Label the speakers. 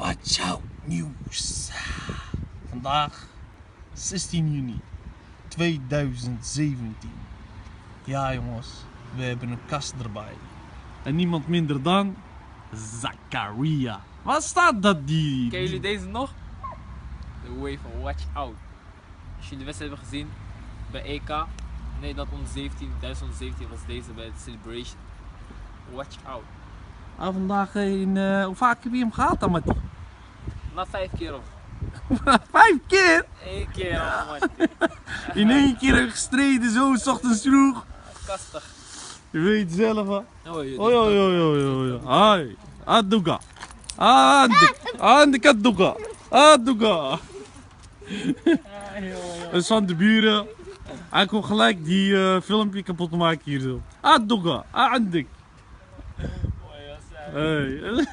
Speaker 1: Watch out nieuws. Vandaag 16 juni 2017. Ja jongens, we hebben een kast erbij. En niemand minder dan Zakaria. Waar staat dat die?
Speaker 2: Kennen jullie deze nog? De wave van Watch Out. Als jullie de wedstrijd hebben gezien bij EK, Nederland onder 17, Duitsland onder 17 was deze bij de Celebration. Watch Out.
Speaker 1: Ah, vandaag hoe vaak heb je hem gehad dan, Mattie?
Speaker 2: Na 5 keer of
Speaker 1: 5 keer?
Speaker 2: 1 keer al, man.
Speaker 1: In 1 keer heb ik gestreden zo, 's ochtends vroeg.
Speaker 2: Kastig.
Speaker 1: Je weet zelf hè.
Speaker 2: Hoi,
Speaker 1: Hoi. Hai. Aduga. Aduga. Aduga. Dat is van de buren. Hij komt gelijk die filmpje kapot maken hier zo. Aduga. Adik. Hey.